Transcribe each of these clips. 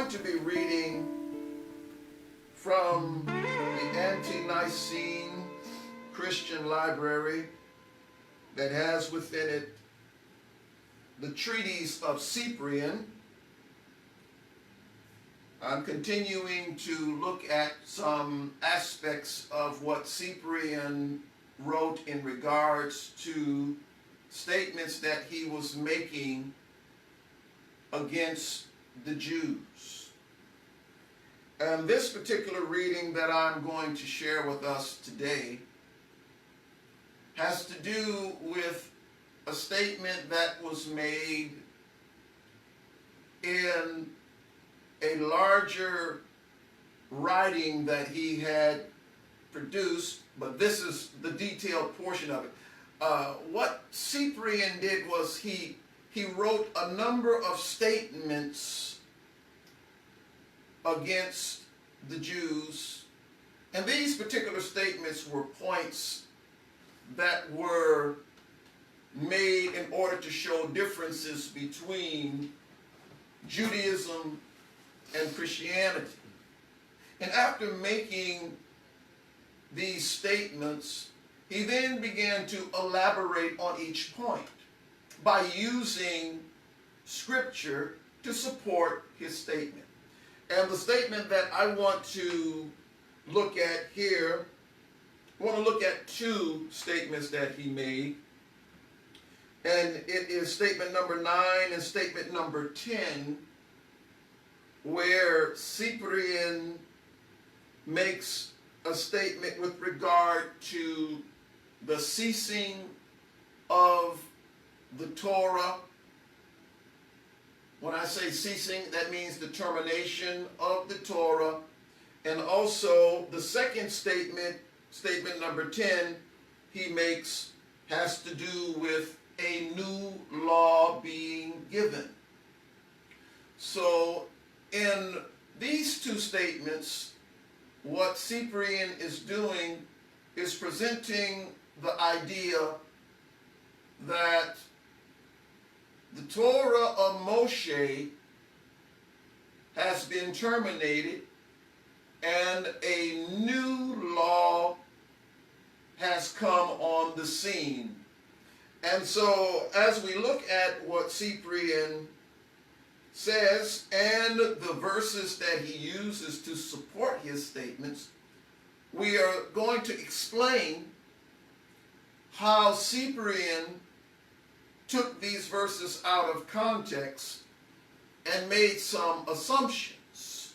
going to be reading from the Ante-Nicene Christian library that has within it the treatise of Cyprian. I'm continuing to look at some aspects of what Cyprian wrote in regards to statements that he was making against the Jews. And this particular reading that I'm going to share with us today has to do with a statement that was made in a larger writing that he had produced, but this is the detailed portion of it. What Cyprian did was he wrote a number of statements against the Jews, and these particular statements were points that were made in order to show differences between Judaism and Christianity. And after making these statements, he then began to elaborate on each point by using scripture to support his statement. And the statement that I want to look at here, I want to look at two statements that he made. And it is statement number 9 and statement number 10, where Cyprian makes a statement with regard to the ceasing of the Torah. When I say ceasing, that means the termination of the Torah. And also the second statement, statement number 10, he makes has to do with a new law being given. So in these two statements, what Cyprian is doing is presenting the idea that the Torah of Moshe has been terminated and a new law has come on the scene. And so as we look at what Cyprian says and the verses that he uses to support his statements, we are going to explain how Cyprian took these verses out of context and made some assumptions.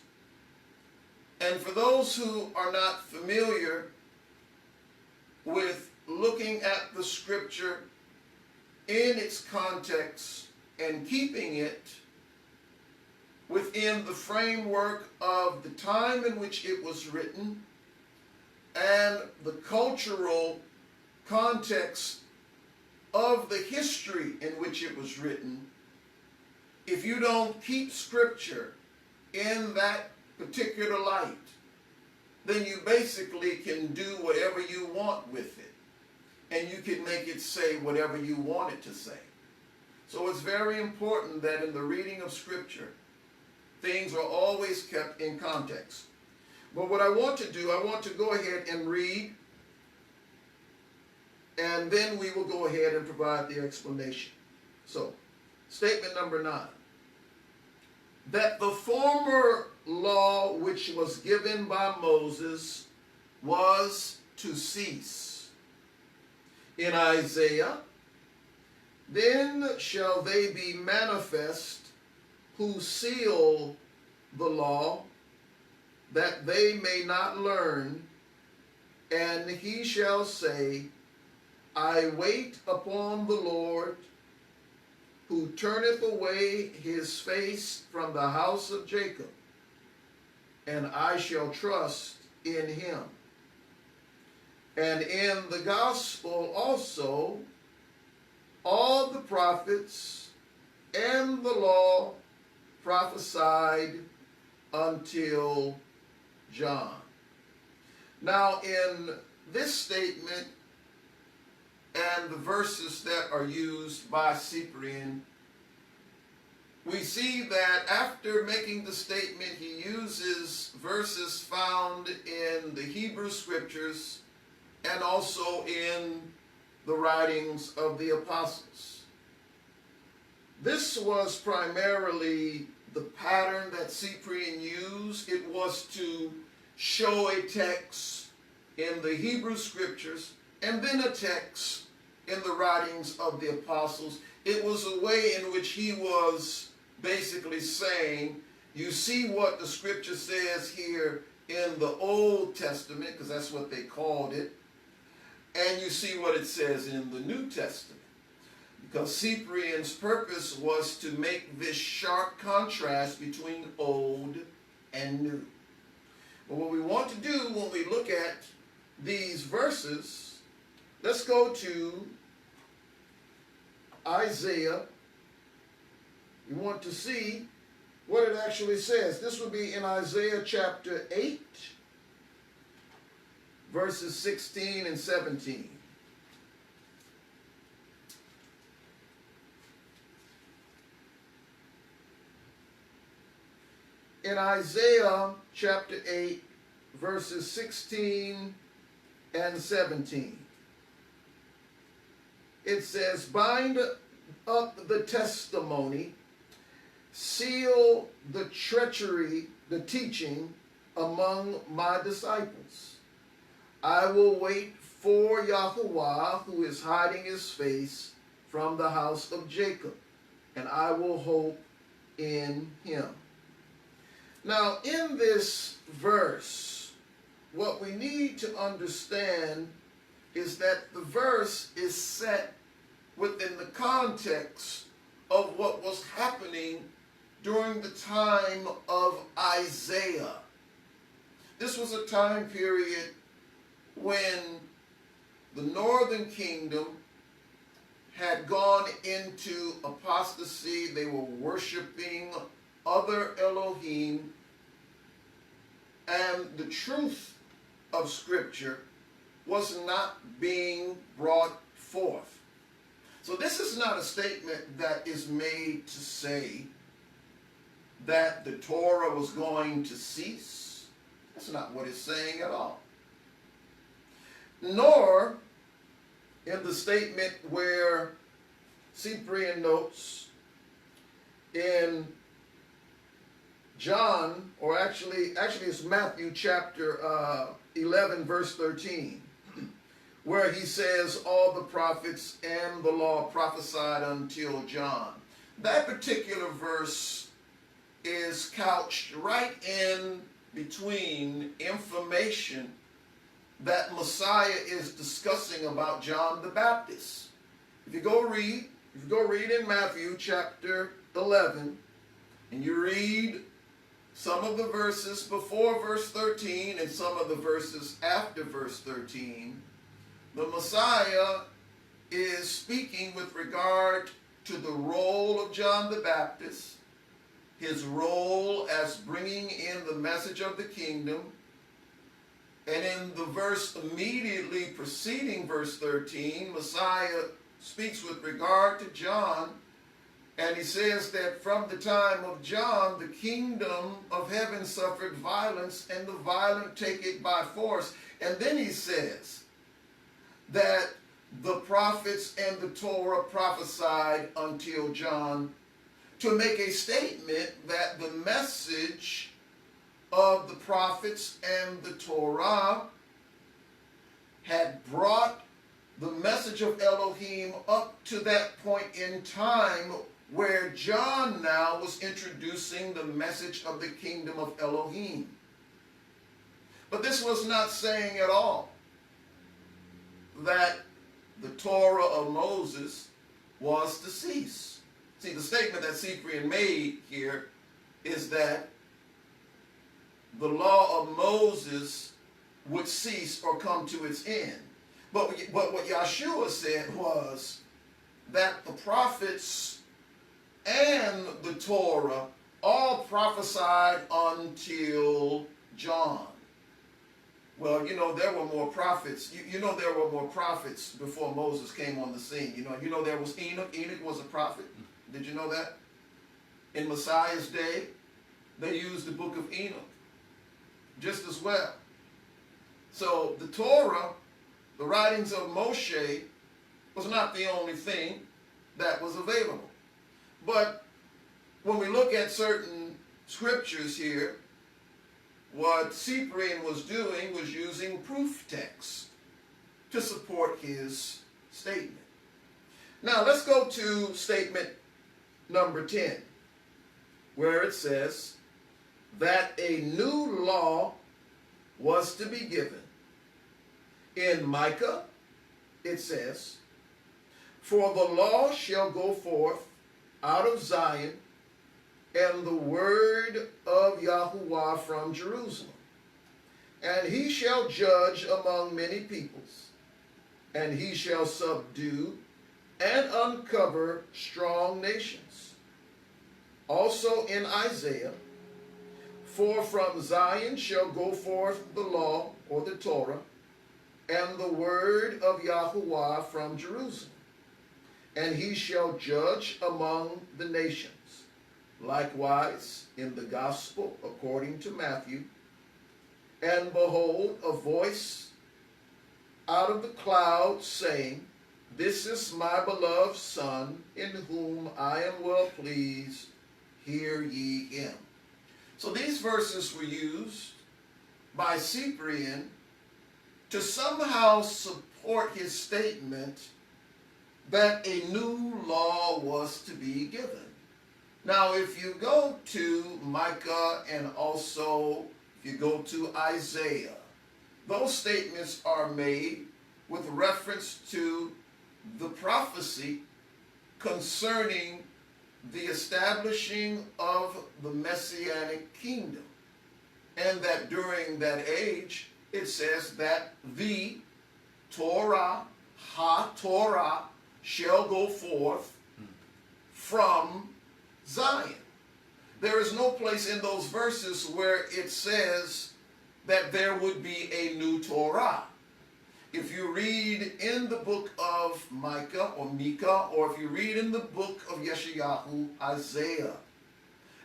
And for those who are not familiar with looking at the scripture in its context and keeping it within the framework of the time in which it was written and the cultural context of the history in which it was written, if you don't keep scripture in that particular light, then you basically can do whatever you want with it. And you can make it say whatever you want it to say. So it's very important that in the reading of scripture, things are always kept in context. But what I want to do, I want to go ahead and read, and then we will go ahead and provide the explanation. So, statement number 9. That the former law which was given by Moses was to cease. In Isaiah, then shall they be manifest who seal the law, that they may not learn, and he shall say, I wait upon the Lord, who turneth away his face from the house of Jacob, and I shall trust in him. And in the gospel also, all the prophets and the law prophesied until John. Now in this statement and the verses that are used by Cyprian, we see that after making the statement, he uses verses found in the Hebrew scriptures and also in the writings of the apostles. This was primarily the pattern that Cyprian used. It was to show a text in the Hebrew scriptures and then a text in the writings of the apostles. It was a way in which he was basically saying, you see what the scripture says here in the Old Testament, because that's what they called it, and you see what it says in the New Testament. Because Cyprian's purpose was to make this sharp contrast between old and new. But what we want to do when we look at these verses, let's go to Isaiah. You want to see what it actually says. This would be in Isaiah chapter 8, verses 16 and 17. In Isaiah chapter 8, verses 16 and 17, it says, bind up the testimony, seal the treachery, the teaching among my disciples. I will wait for Yahuwah, who is hiding his face from the house of Jacob, and I will hope in him. Now, in this verse, what we need to understand is that the verse is set within the context of what was happening during the time of Isaiah. This was a time period when the northern kingdom had gone into apostasy. They were worshiping other Elohim, and the truth of Scripture was not being brought forth. So this is not a statement that is made to say that the Torah was going to cease. That's not what it's saying at all. Nor in the statement where Cyprian notes in John, or actually it's Matthew chapter 11, verse 13, where he says all the prophets and the law prophesied until John. That particular verse is couched right in between information that Messiah is discussing about John the Baptist. If you go read in Matthew chapter 11, and you read some of the verses before verse 13 and some of the verses after verse 13, the Messiah is speaking with regard to the role of John the Baptist, his role as bringing in the message of the kingdom. And in the verse immediately preceding verse 13, Messiah speaks with regard to John, and he says that from the time of John, the kingdom of heaven suffered violence, and the violent take it by force. And then he says that the prophets and the Torah prophesied until John, to make a statement that the message of the prophets and the Torah had brought the message of Elohim up to that point in time where John now was introducing the message of the kingdom of Elohim. But this was not saying at all that the Torah of Moses was to cease. See, the statement that Cyprian made here is that the law of Moses would cease or come to its end. But what Yahshua said was that the prophets and the Torah all prophesied until John. Well, you know, there were more prophets. You know there were more prophets before Moses came on the scene. You know there was Enoch. Enoch was a prophet. Did you know that? In Messiah's day, they used the book of Enoch just as well. So the Torah, the writings of Moshe, was not the only thing that was available. But when we look at certain scriptures here, what Cyprian was doing was using proof text to support his statement. Now let's go to statement number 10, where it says that a new law was to be given. In Micah, it says, "For the law shall go forth out of Zion, and the word of Yahuwah from Jerusalem. And he shall judge among many peoples, and he shall subdue and uncover strong nations." Also in Isaiah, "For from Zion shall go forth the law," or the Torah, "and the word of Yahuwah from Jerusalem. And he shall judge among the nations." Likewise, in the Gospel, according to Matthew, "And behold, a voice out of the cloud saying, This is my beloved Son, in whom I am well pleased. Hear ye him." So these verses were used by Cyprian to somehow support his statement that a new law was to be given. Now, if you go to Micah and also if you go to Isaiah, those statements are made with reference to the prophecy concerning the establishing of the Messianic kingdom. And that during that age, it says that the Torah, ha-Torah, shall go forth from Zion. There is no place in those verses where it says that there would be a new Torah. If you read in the book of Micah or Micah, or if you read in the book of Yeshayahu, Isaiah,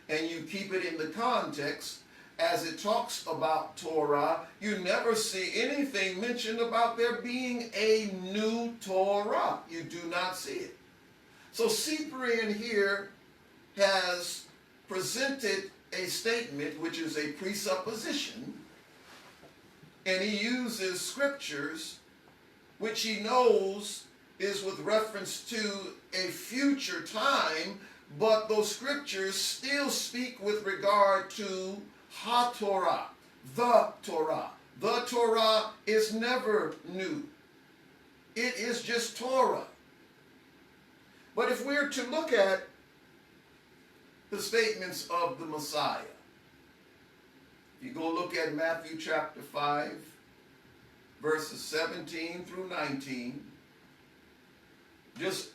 and you keep it in the context, as it talks about Torah, you never see anything mentioned about there being a new Torah. You do not see it. So Cyprian here has presented a statement which is a presupposition, and he uses scriptures which he knows is with reference to a future time, but those scriptures still speak with regard to ha-Torah, the Torah. The Torah is never new. It is just Torah. But if we're to look at the statements of the Messiah, you go look at Matthew chapter 5, verses 17 through 19, just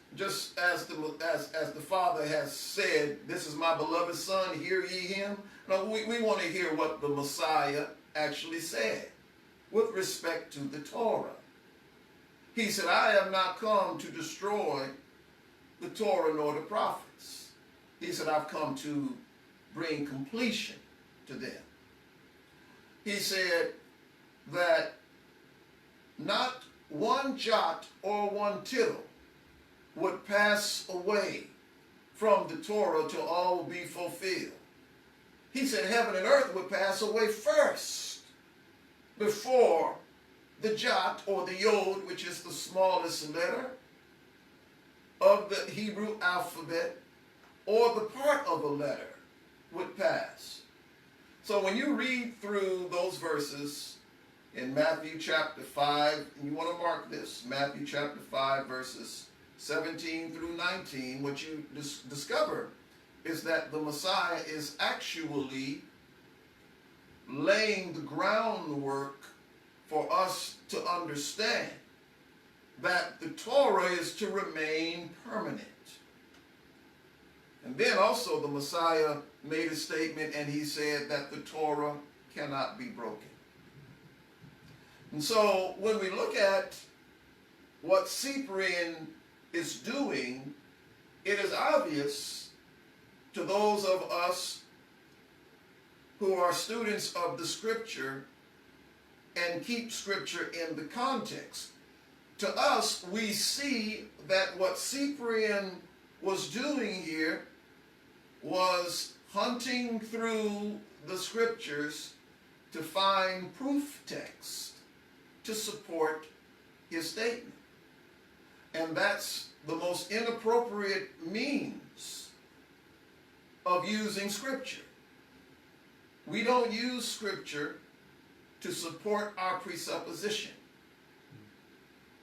as the Father has said, "This is my beloved Son, hear ye him." Now we want to hear what the Messiah actually said with respect to the Torah. He said, "I have not come to destroy the Torah nor the prophets." He said, "I've come to bring completion to them." He said that not one jot or one tittle would pass away from the Torah till all will be fulfilled. He said heaven and earth would pass away first before the jot or the yod, which is the smallest letter of the Hebrew alphabet, or the part of a letter, would pass. So when you read through those verses in Matthew chapter 5, and you want to mark this, Matthew chapter 5, verses 17 through 19, what you discover is that the Messiah is actually laying the groundwork for us to understand that the Torah is to remain permanent. And then also the Messiah made a statement, and he said that the Torah cannot be broken. And so when we look at what Cyprian is doing, it is obvious to those of us who are students of the Scripture and keep Scripture in the context. To us, we see that what Cyprian was doing here was hunting through the Scriptures to find proof text to support his statement. And that's the most inappropriate means of using Scripture. We don't use Scripture to support our presupposition.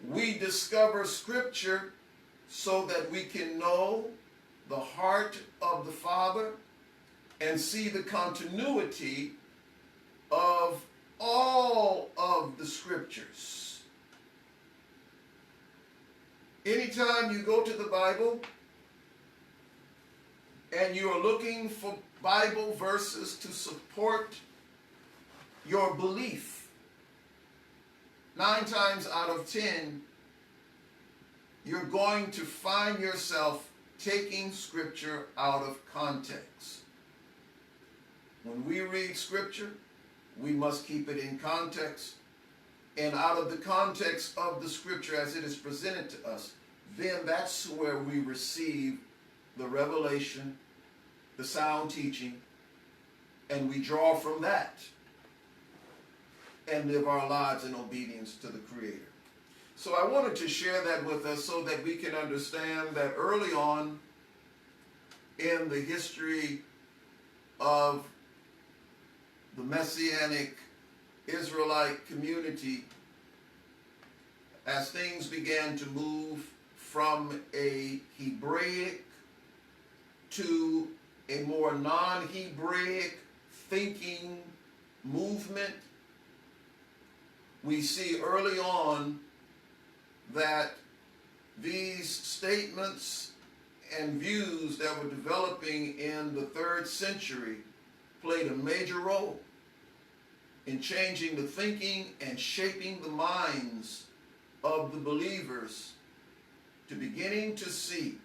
We discover Scripture so that we can know the heart of the Father and see the continuity of all of the Scriptures. Anytime you go to the Bible and you are looking for Bible verses to support your belief, 9 times out of 10, you're going to find yourself taking Scripture out of context. When we read Scripture, we must keep it in context. And out of the context of the Scripture as it is presented to us, then that's where we receive the revelation, the sound teaching, and we draw from that and live our lives in obedience to the Creator. So I wanted to share that with us so that we can understand that early on in the history of the Messianic Israelite community, as things began to move from a Hebraic to a more non-Hebraic thinking movement, we see early on that these statements and views that were developing in the 3rd century played a major role in changing the thinking and shaping the minds of the believers to beginning to see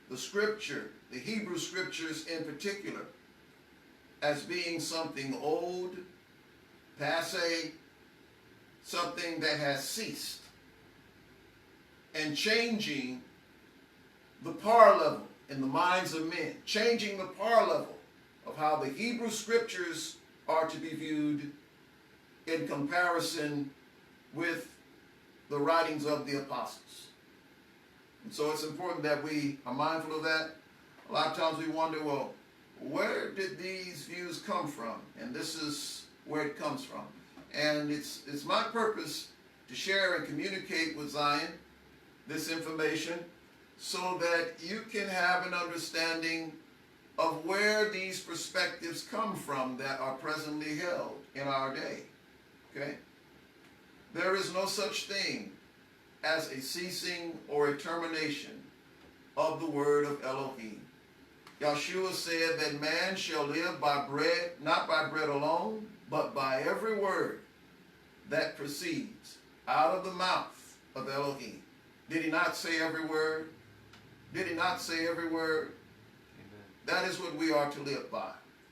the Scripture, the Hebrew Scriptures in particular, as being something old, passé, something that has ceased, and changing the par level in the minds of men, changing the par level of how the Hebrew Scriptures are to be viewed in comparison with the writings of the apostles. And so it's important that we are mindful of that. A lot of times we wonder, well, where did these views come from? And this is where it comes from. And it's my purpose to share and communicate with Zion this information so that you can have an understanding of where these perspectives come from that are presently held in our day. Okay? There is no such thing as a ceasing or a termination of the word of Elohim. Yahshua said that man shall live by bread, not by bread alone, but by every word that proceeds out of the mouth of Elohim. Did he not say every word? Did he not say every word? Amen. That is what we are to live by.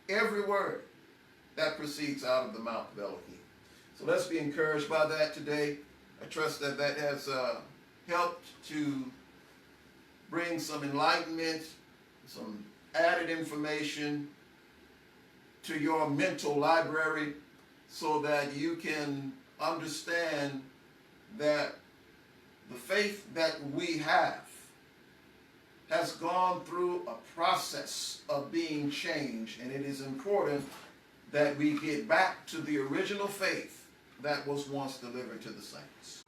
Every word that proceeds out of the mouth of Elohim. So let's be encouraged by that today. I trust that that has helped to bring some enlightenment, some added information to your mental library so that you can understand that the faith that we have has gone through a process of being changed, and it is important that we get back to the original faith that was once delivered to the saints.